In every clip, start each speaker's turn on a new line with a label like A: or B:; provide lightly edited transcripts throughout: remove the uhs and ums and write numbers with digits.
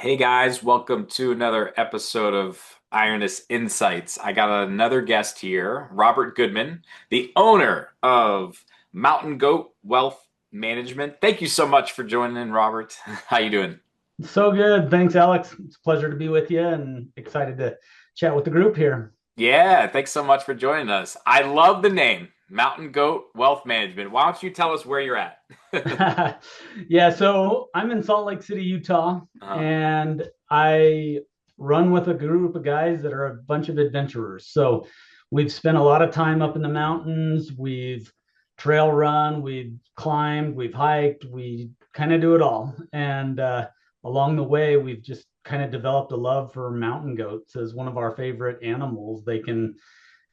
A: Hey guys, welcome to another episode of Ironis Insights. I got another guest here, Robert Goodman, the owner of Mountain Goat Wealth Management. Thank you so much for joining in, Robert. How you doing?
B: So good. Thanks, Alex. It's a pleasure to be with you and excited to chat with the group here.
A: Yeah, thanks so much for joining us. I love the name, Mountain Goat Wealth Management. Why don't you tell us where you're at?
B: Yeah, so I'm in Salt Lake City, Utah,
A: Uh-huh.
B: and I run with a group of guys that are a bunch of adventurers. So we've spent a lot of time up in the mountains. We've trail run, we've climbed, we've hiked, we kind of do it all. And along the way, we've just kind of developed a love for mountain goats as one of our favorite animals. They can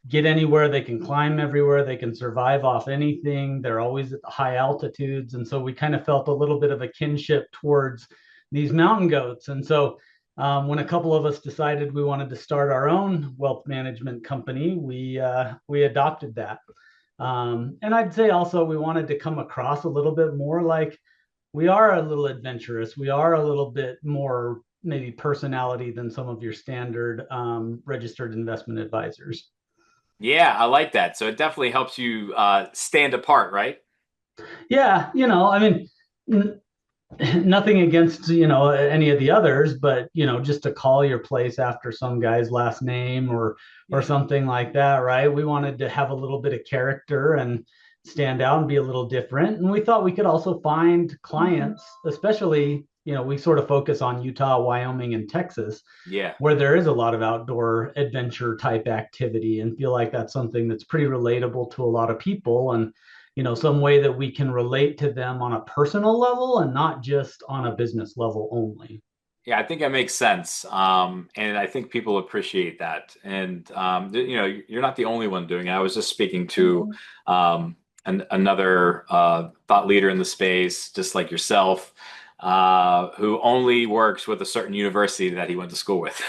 B: get anywhere, they can climb everywhere, they can survive off anything. They're always at high altitudes. And so we kind of felt a little bit of a kinship towards these mountain goats. And so when a couple of us decided we wanted to start our own wealth management company, we adopted that. And I'd say also we wanted to come across a little bit more like we are a little adventurous. We are a little bit more maybe personality than some of your standard registered investment advisors.
A: Yeah, I like that. So it definitely helps you stand apart, right?
B: Yeah, I mean, n- nothing against, any of the others, but, just to call your place after some guy's last name or
A: Yeah.
B: something like that, right? We wanted to have a little bit of character and stand out and be a little different. And we thought we could also find clients, especially, we sort of focus on Utah, Wyoming, and Texas,
A: Yeah.
B: where there is a lot of outdoor adventure type activity, and feel like that's something that's pretty relatable to a lot of people, and some way that we can relate to them on a personal level and not just on a business level only.
A: Yeah, I think that makes sense. And I think people appreciate that. And you're not the only one doing it. I was just speaking to another thought leader in the space, just like yourself, who only works with a certain university that he went to school with.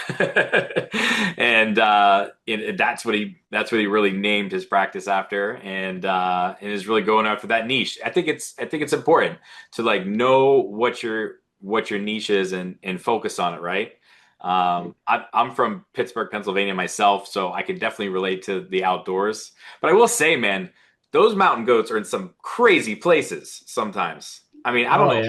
A: And that's what he really named his practice after, and is really going after that niche. I think it's important to like know what your niche is and focus on it, right? I'm from Pittsburgh, Pennsylvania myself, so I can definitely relate to the outdoors. But I will say, man, those mountain goats are in some crazy places sometimes. I mean, I don't
B: Oh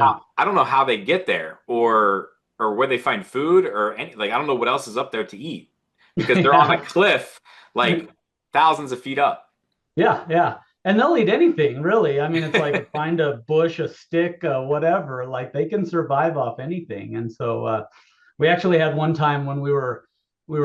A: know
B: yeah.
A: how they get there or where they find food or any like I don't know what else is up there to eat because they're on a
B: Yeah.
A: cliff like thousands of feet up.
B: Yeah. And they'll eat anything, really. I mean, it's like find a bush, a stick, whatever. Like they can survive off anything. And so we actually had one time when we were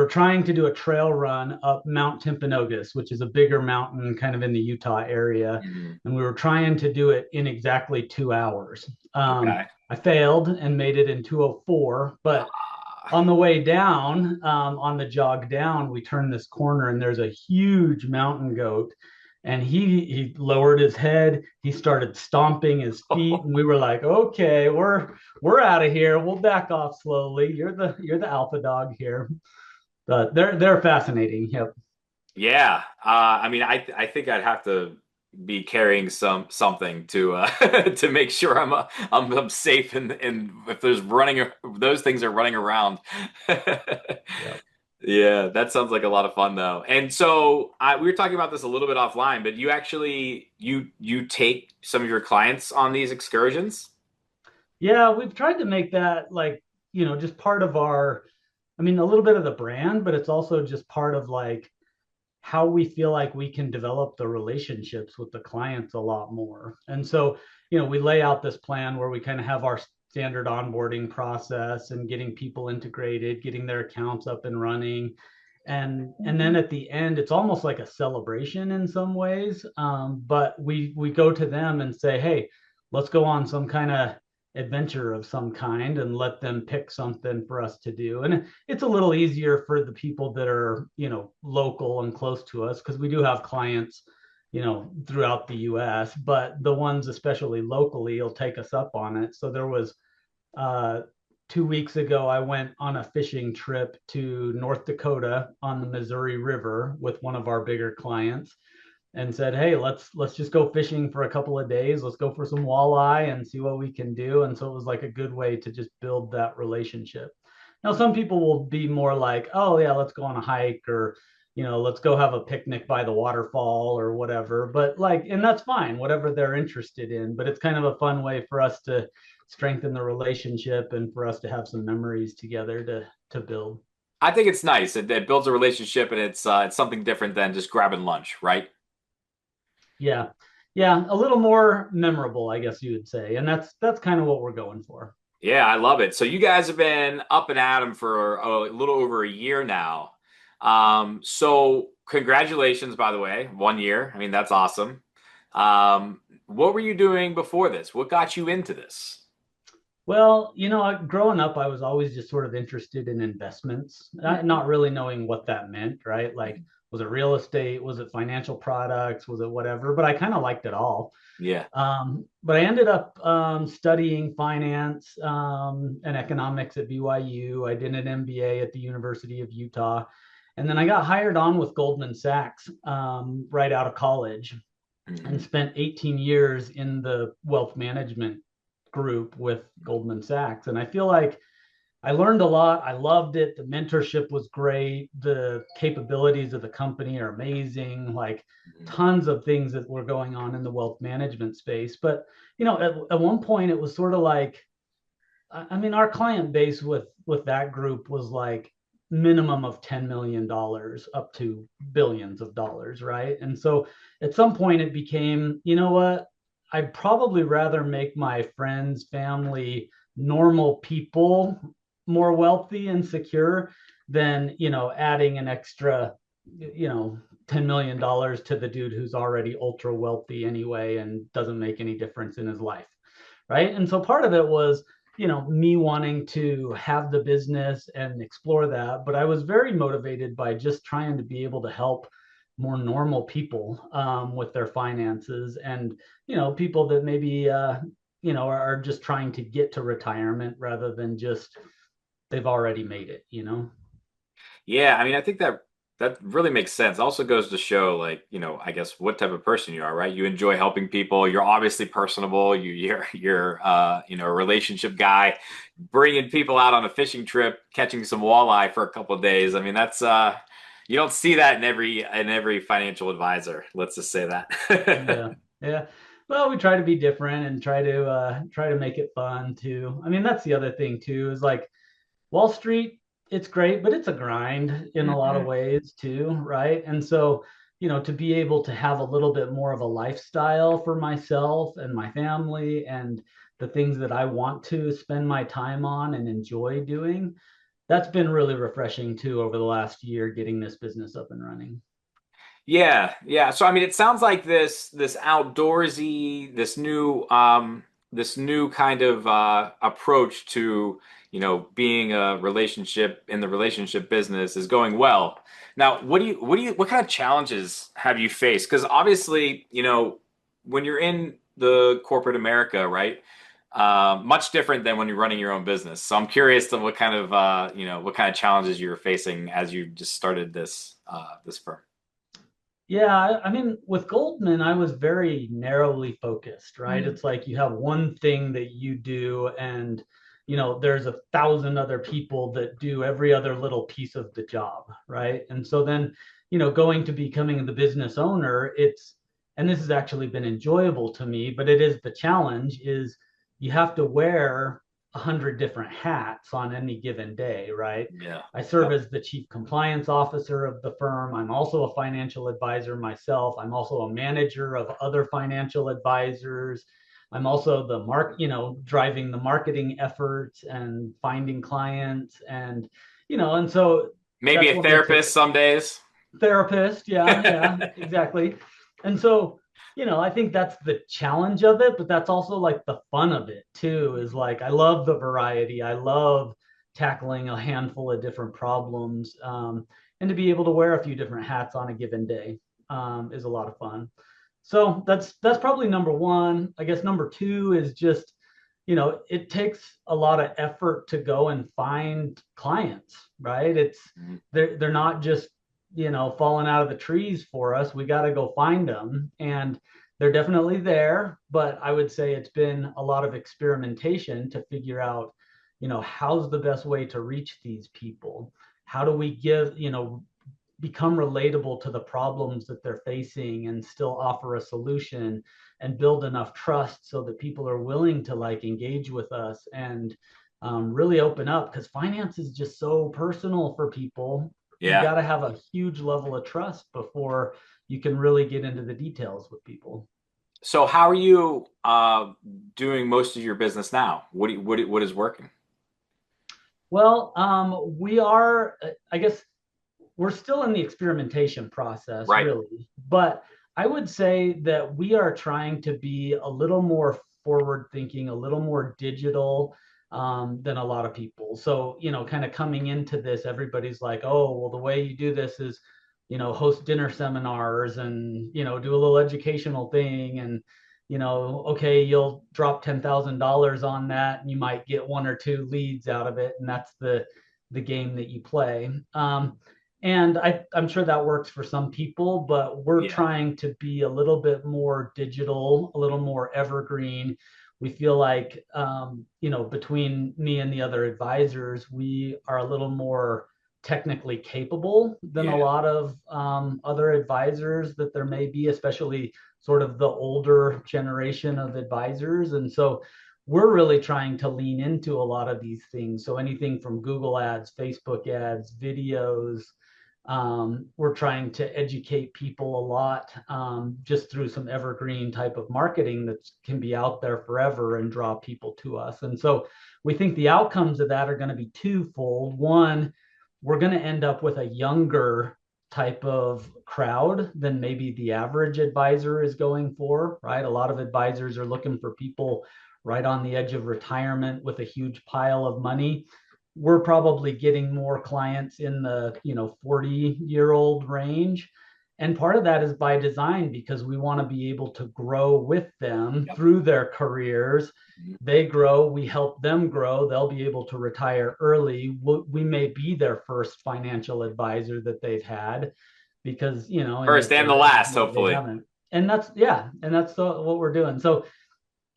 B: trying to do a trail run up Mount Timpanogos, which is a bigger mountain kind of in the Utah area,
A: Mhm.
B: and we were trying to do it in exactly 2 hours.
A: Okay.
B: I failed and made it in 2:04, but
A: Ah.
B: on the way down, on the jog down, we turned this corner and there's a huge mountain goat. And he lowered his head. He started stomping his feet, and we were like, "Okay, we're out of here. We'll back off slowly. You're the alpha dog here." But they're fascinating. Yep.
A: Yeah, I mean, I think I'd have to be carrying something to to make sure I'm safe and if there's running those things are running around.
B: Yep.
A: Yeah, that sounds like a lot of fun though. And so we were talking about this a little bit offline, but you actually you take some of your clients on these excursions?
B: Yeah, we've tried to make that like, just part of our, I mean, a little bit of the brand, but it's also just part of like how we feel like we can develop the relationships with the clients a lot more. And so, we lay out this plan where we kind of have our standard onboarding process and getting people integrated, getting their accounts up and running. And then at the end, it's almost like a celebration in some ways. But we go to them and say, hey, let's go on some kind of adventure of some kind and let them pick something for us to do. And it's a little easier for the people that are, local and close to us, because we do have clients, throughout the US, but the ones especially locally will take us up on it. So there was, uh, 2 weeks ago, I went on a fishing trip to North Dakota on the Missouri River with one of our bigger clients. and said, "Hey, let's just go fishing for a couple of days. Let's go for some walleye and see what we can do." And so it was like a good way to just build that relationship. Now, some people will be more like, "Oh yeah, let's go on a hike," or let's go have a picnic by the waterfall or whatever. But like, and that's fine, whatever they're interested in. But it's kind of a fun way for us to strengthen the relationship and for us to have some memories together to build.
A: I think it's nice. It builds a relationship, and it's something different than just grabbing lunch, right?
B: Yeah. Yeah, a little more memorable, I guess you would say. And that's kind of what we're going for.
A: Yeah, I love it. So you guys have been up and at 'em for a little over a year now. So congratulations, by the way, 1 year. I mean, that's awesome. What were you doing before this? What got you into this?
B: Well, growing up, I was always just sort of interested in investments,
A: Mhm.
B: not really knowing what that meant, right? Like, was it real estate? Was it financial products? Was it whatever? But I kind of liked it all.
A: Yeah.
B: But I ended up studying finance and economics at BYU. I did an MBA at the University of Utah. And then I got hired on with Goldman Sachs right out of college and
A: Mhm.
B: spent 18 years in the wealth management group with Goldman Sachs. And I feel like I learned a lot. I loved it. The mentorship was great. The capabilities of the company are amazing. Like
A: Mhm.
B: tons of things that were going on in the wealth management space. But, at one point it was sort of like, I mean, our client base with that group was like minimum of $10 million up to billions of dollars, right? And so at some point it became, you know what? I'd probably rather make my friends, family, normal people more wealthy and secure than, adding an extra, $10 million to the dude who's already ultra wealthy anyway and doesn't make any difference in his life. Right. And so part of it was, me wanting to have the business and explore that. But I was very motivated by just trying to be able to help more normal people with their finances and, people that maybe, are just trying to get to retirement rather than just they've already made it.
A: Yeah, I mean, I think that really makes sense. Also goes to show, like, I guess what type of person you are, right? You enjoy helping people. You're obviously personable. You're a relationship guy, bringing people out on a fishing trip, catching some walleye for a couple of days. I mean, that's you don't see that in every financial advisor. Let's just say that.
B: Yeah. Yeah. Well, we try to be different and try to make it fun too. I mean, that's the other thing too, is like Wall Street, it's great, but it's a grind in a lot of
A: Hmm.
B: ways too, right? And so, to be able to have a little bit more of a lifestyle for myself and my family and the things that I want to spend my time on and enjoy doing, that's been really refreshing too over the last year getting this business up and running.
A: Yeah, yeah. So I mean, it sounds like this outdoorsy, this new kind of approach to, being a relationship in the relationship business is going well. Now, what kind of challenges have you faced? Because obviously, when you're in the corporate America, right? Much different than when you're running your own business. So I'm curious to what kind of challenges you were facing as you just started this firm.
B: Yeah, I mean, with Goldman, I was very narrowly focused, right?
A: Mm.
B: It's like you have one thing that you do, and there's 1,000 other people that do every other little piece of the job, right? And so then, going to becoming the business owner, and this has actually been enjoyable to me, but it is the challenge is you have to wear 100 different hats on any given day, right?
A: Yeah.
B: I serve as the chief compliance officer of the firm. I'm also a financial advisor myself. I'm also a manager of other financial advisors. I'm also driving the marketing efforts and finding clients and so
A: Maybe
B: that's
A: a
B: what makes it
A: therapist some days.
B: therapist. Yeah, yeah, exactly. And so, I think that's the challenge of it, but that's also like the fun of it too, is like I love the variety. I love tackling a handful of different problems. And to be able to wear a few different hats on a given day is a lot of fun. So that's probably number one. I guess number two is just, it takes a lot of effort to go and find clients, right?
A: Mhm.
B: They're not just falling out of the trees for us. We got to go find them. And they're definitely there, but I would say it's been a lot of experimentation to figure out, how's the best way to reach these people? How do we become relatable to the problems that they're facing and still offer a solution and build enough trust so that people are willing to like engage with us and really open up, because finance is just so personal for people. You
A: Yeah.
B: got to have a huge level of trust before you can really get into the details with people.
A: So how are you doing most of your business now? What is working?
B: Well, we are, I guess, we're still in the experimentation process,
A: Right.
B: really. But I would say that we are trying to be a little more forward thinking, a little more digital than a lot of people. So, kind of coming into this, everybody's like, oh, well, the way you do this is, host dinner seminars and, do a little educational thing. And, okay, you'll drop $10,000 on that and you might get one or two leads out of it. And that's the game that you play. And I'm sure that works for some people, but we're
A: Yeah.
B: trying to be a little bit more digital, a little more evergreen. We feel like, between me and the other advisors, we are a little more technically capable than a
A: Yeah.
B: lot of other advisors that there may be, especially sort of the older generation of advisors. And so we're really trying to lean into a lot of these things. So anything from Google ads, Facebook ads, videos, we're trying to educate people a lot just through some evergreen type of marketing that can be out there forever and draw people to us. And so we think the outcomes of that are going to be twofold. One, we're going to end up with a younger type of crowd than maybe the average advisor is going for, right? A lot of advisors are looking for people right on the edge of retirement with a huge pile of money. We're probably getting more clients in the 40-year-old range, and part of that is by design because we want to be able to grow with them
A: Yep.
B: through their careers.
A: Mhm.
B: They grow, we help them grow, they'll be able to retire early. We may be their first financial advisor that they've had because in their
A: First and the
B: careers
A: last,
B: maybe they
A: hopefully.
B: haven't. And that's, yeah, and that's what we're doing. So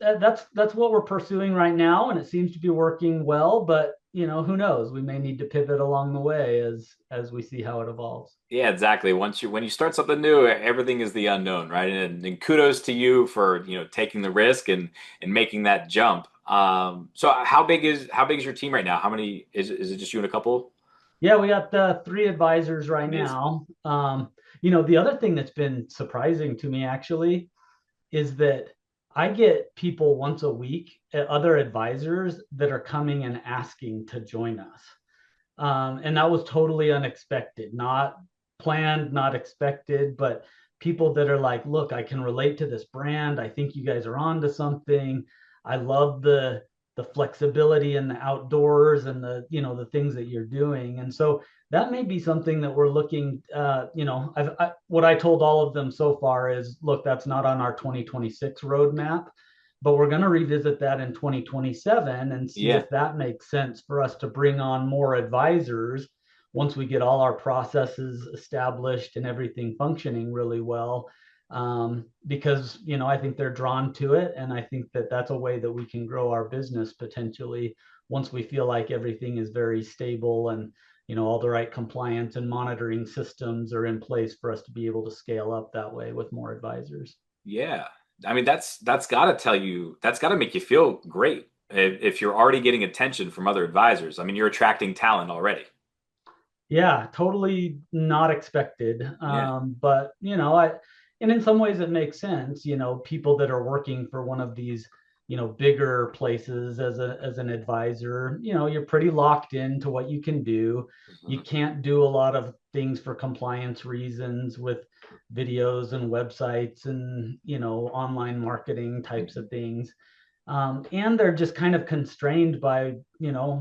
B: that's what we're pursuing right now, and it seems to be working well. But who knows? We may need to pivot along the way as we see how it evolves.
A: Yeah, exactly. When you start something new, everything is the unknown, right? And kudos to you for, taking the risk and making that jump. So how big is your team right now? How many is it just you and a couple?
B: Yeah, we got three advisors right
A: Amazing.
B: now. The other thing that's been surprising to me actually is that I get people once a week, other advisors that are coming and asking to join us. And that was totally unexpected, not planned, not expected, but people that are like, look, I can relate to this brand. I think you guys are on to something. I love the flexibility and the outdoors and the things that you're doing. And so that may be something that we're looking, what I told all of them so far is, look, that's not on our 2026 roadmap, but we're going to revisit that in 2027 and see
A: Yeah.
B: if that makes sense for us to bring on more advisors once we get all our processes established and everything functioning really well. Because I think they're drawn to it, and I think that that's a way that we can grow our business potentially once we feel like everything is very stable and all the right compliance and monitoring systems are in place for us to be able to scale up that way with more advisors.
A: Yeah. I mean, that's got to make you feel great if you're already getting attention from other advisors. I mean, you're attracting talent already.
B: Yeah, totally not expected.
A: Yeah.
B: But and in some ways it makes sense. People that are working for one of these, bigger places as an advisor, you're pretty locked into what you can do. You
A: Mhm.
B: can't do a lot of things for compliance reasons with videos and websites and online marketing types of
A: Mhm.
B: things. And they're just kind of constrained by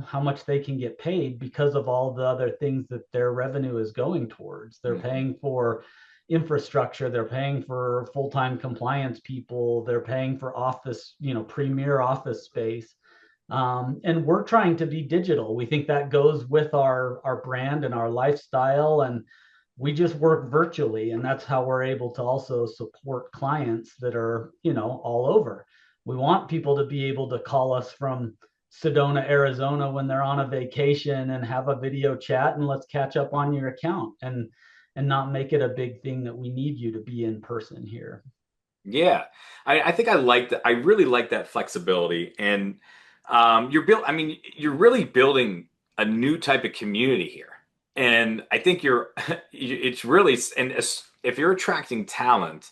B: how much they can get paid because of all the other things that their revenue is going towards. They're
A: Mhm.
B: paying for infrastructure, they're paying for full-time compliance people, they're paying for office, premier office space. And we're trying to be digital. We think that goes with our brand and our lifestyle, and we just work virtually, and that's how we're able to also support clients that are, all over. We want people to be able to call us from Sedona, Arizona when they're on a vacation and have a video chat and let's catch up on your account, and not make it a big thing that we need you to be in person here.
A: Yeah, I think I like that. I really like that flexibility, and you're built. I mean, you're really building a new type of community here, and I think you're. It's really, and if you're attracting talent,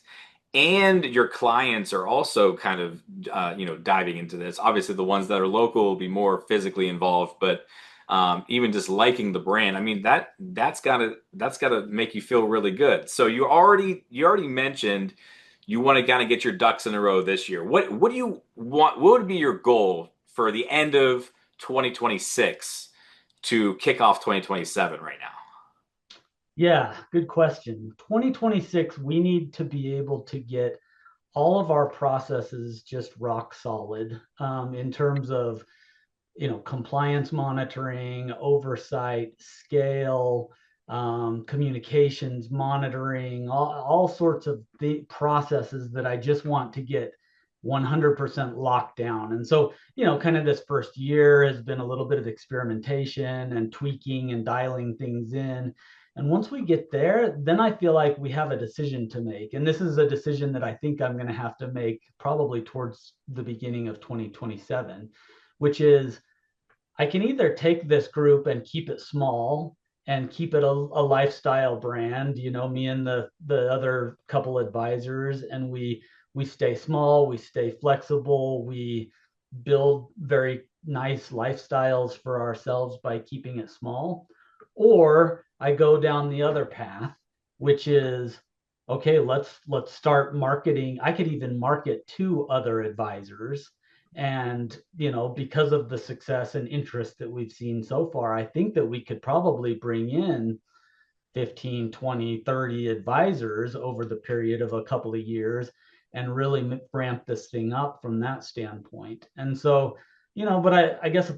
A: and your clients are also kind of, diving into this. Obviously, the ones that are local will be more physically involved, but even just liking the brand, I mean that's gotta make you feel really good. So you already mentioned you want to kind of get your ducks in a row this year. What do you want? What would be your goal for the end of 2026 to kick off 2027 right now?
B: Yeah, good question. 2026, we need to be able to get all of our processes just rock solid, in terms of, compliance monitoring, oversight, scale, communications monitoring, all sorts of the processes that I just want to get 100% locked down. And so, kind of this first year has been a little bit of experimentation and tweaking and dialing things in. And once we get there, then I feel like we have a decision to make. And this is a decision that I think I'm going to have to make probably towards the beginning of 2027, which is I can either take this group and keep it small and keep it a lifestyle brand, me and the other couple advisors, and we stay small, we stay flexible, we build very nice lifestyles for ourselves by keeping it small. Or I go down the other path, which is okay, let's start marketing. I could even market to other advisors, and, because of the success and interest that we've seen so far, I think that we could probably bring in 15, 20, 30 advisors over the period of a couple of years and really ramp this thing up from that standpoint. And so, but I guess,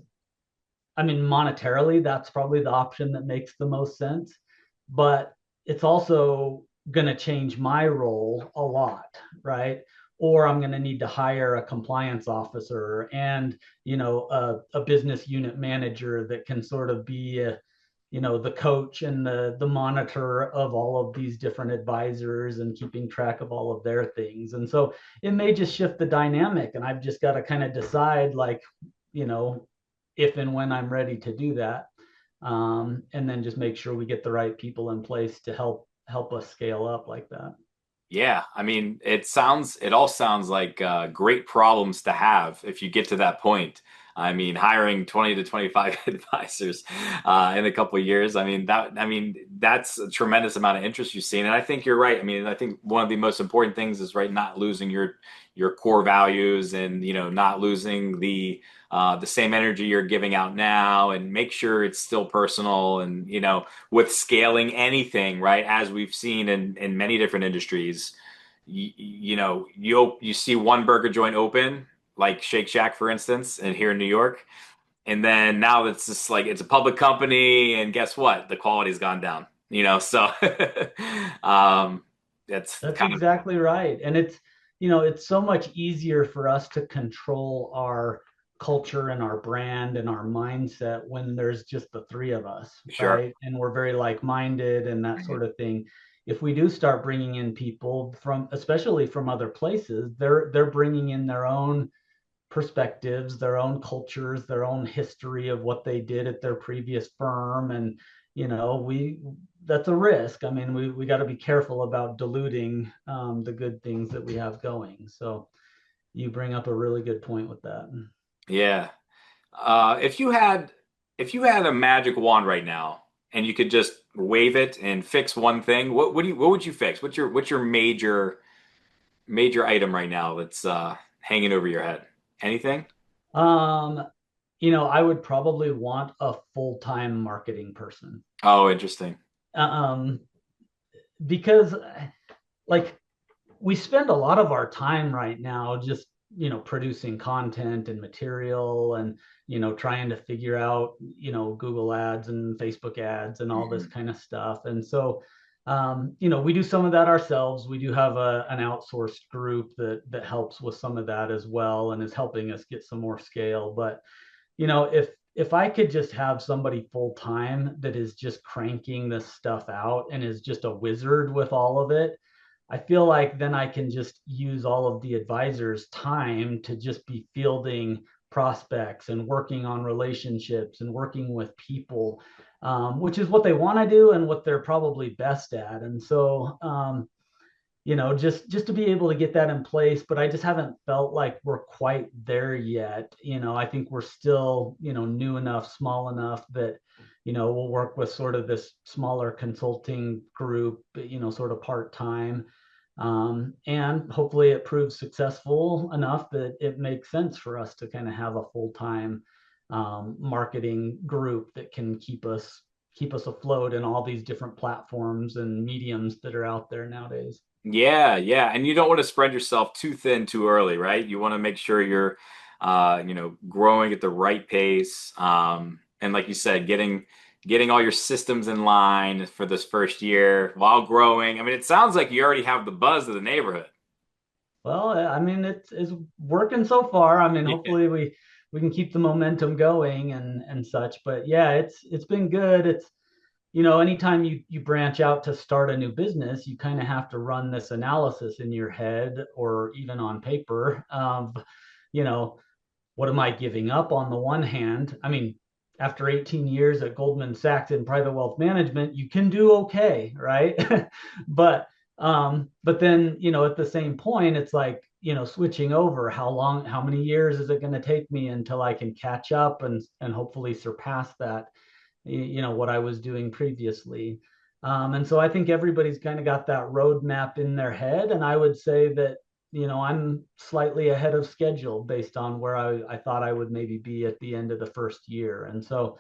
B: I mean, monetarily, that's probably the option that makes the most sense. But it's also going to change my role a lot, right? Or I'm going to need to hire a compliance officer and, a business unit manager that can sort of be the coach and the monitor of all of these different advisors and keeping track of all of their things. And so it may just shift the dynamic, and I've just got to kind of decide, like, you know, if and when I'm ready to do that. And then just make sure we get the right people in place to help us scale up like that.
A: Yeah, I mean, it all sounds like great problems to have if you get to that point. I mean, hiring 20 to 25 advisors in a couple of years. That's a tremendous amount of interest you've seen. And I think you're right. I mean, I think one of the most important things is, right, not losing your core values, and, not losing the same energy you're giving out now, and make sure it's still personal. And, with scaling anything, right, as we've seen in many different industries, you see one burger joint open, like Shake Shack, for instance, and here in New York, and then now it's just like it's a public company, and guess what? The quality's gone down. So um, that's
B: That's
A: kind of
B: exactly right. And it's so much easier for us to control our culture and our brand and our mindset when there's just the three of us,
A: sure.
B: right? And we're very like-minded and that sort of thing. If we do start bringing in people from, especially from other places, they're bringing in their own perspectives, their own cultures, their own history of what they did at their previous firm. And, we that's a risk. I mean, we got to be careful about diluting the good things that we have going. So you bring up a really good point with that.
A: Yeah. If you had a magic wand right now, and you could just wave it and fix one thing, what would you fix? What's your major item right now that's hanging over your head? Anything?
B: Um, I would probably want a full-time marketing person.
A: Oh, interesting.
B: Um, because, like, we spend a lot of our time right now just, producing content and material, and, trying to figure out, Google ads and Facebook ads and all this
A: Mhm.
B: kind of stuff. And so We do some of that ourselves. We do have an outsourced group that helps with some of that as well and is helping us get some more scale. But if I could just have somebody full time that is just cranking this stuff out and is just a wizard with all of it, I feel like then I can just use all of the advisors' time to just be fielding prospects and working on relationships and working with people, which is what they want to do and what they're probably best at. And so, just to be able to get that in place, but I just haven't felt like we're quite there yet. I think we're still, new enough, small enough that, we'll work with sort of this smaller consulting group, sort of part-time. And hopefully it proves successful enough that it makes sense for us to kind of have a full-time marketing group that can keep us afloat in all these different platforms and mediums that are out there nowadays.
A: Yeah, yeah. And you don't want to spread yourself too thin too early, right? You want to make sure you're growing at the right pace. And like you said, getting all your systems in line for this first year while growing. I mean, it sounds like you already have the buzz of the neighborhood.
B: Well, I mean, it's working so far. I mean,
A: Yeah.
B: hopefully we can keep the momentum going and such. But yeah, it's been good. Anytime you branch out to start a new business, you kind of have to run this analysis in your head or even on paper of, you know, what am I giving up on the one hand? I mean, after 18 years at Goldman Sachs in private wealth management, you can do okay, right? but then, at the same point, it's like, switching over, how many years is it going to take me until I can catch up and hopefully surpass that, what I was doing previously. And so I think everybody's kind of got that roadmap in their head. And I would say that, I'm slightly ahead of schedule based on where I thought I would maybe be at the end of the first year. And so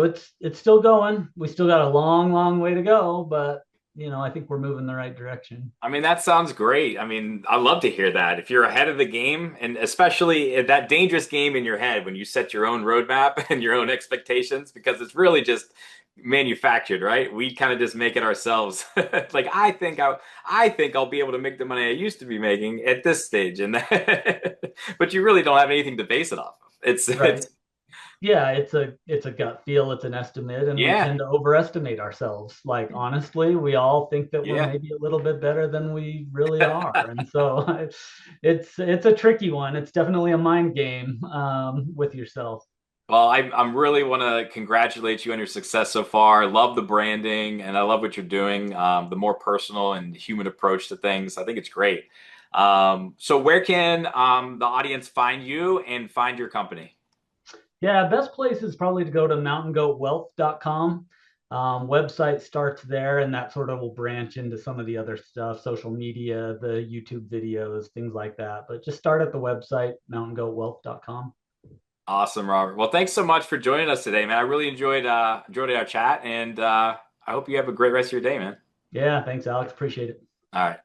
B: it's still going. We still got a long, long way to go, but I think we're moving the right direction.
A: I mean, that sounds great. I mean, I love to hear that. If you're ahead of the game, and especially that dangerous game in your head when you set your own roadmap and your own expectations, because it's really just manufactured, right? We kind of just make it ourselves. Like I think I'll be able to make the money I used to be making at this stage, and but you really don't have anything to base it off of.
B: Right.
A: It's
B: Yeah, it's a gut feel, it's an estimate, and we
A: yeah,
B: tend to overestimate ourselves. Like honestly, we all think that we're
A: yeah.
B: maybe a little bit better than we really are, and so it's a tricky one. It's definitely a mind game with yourself.
A: Well, I'm really want to congratulate you on your success so far. I love the branding and I love what you're doing. The more personal and human approach to things. I think it's great. So where can the audience find you and find your company?
B: Yeah, best place is probably to go to mountaingoatwealth.com. Website starts there, and that sort of will branch into some of the other stuff, social media, the YouTube videos, things like that. But just start at the website, mountaingoatwealth.com.
A: Awesome, Robert. Well, thanks so much for joining us today, man. I really enjoyed our chat and I hope you have a great rest of your day, man.
B: Yeah, thanks, Alex. Appreciate it.
A: All right.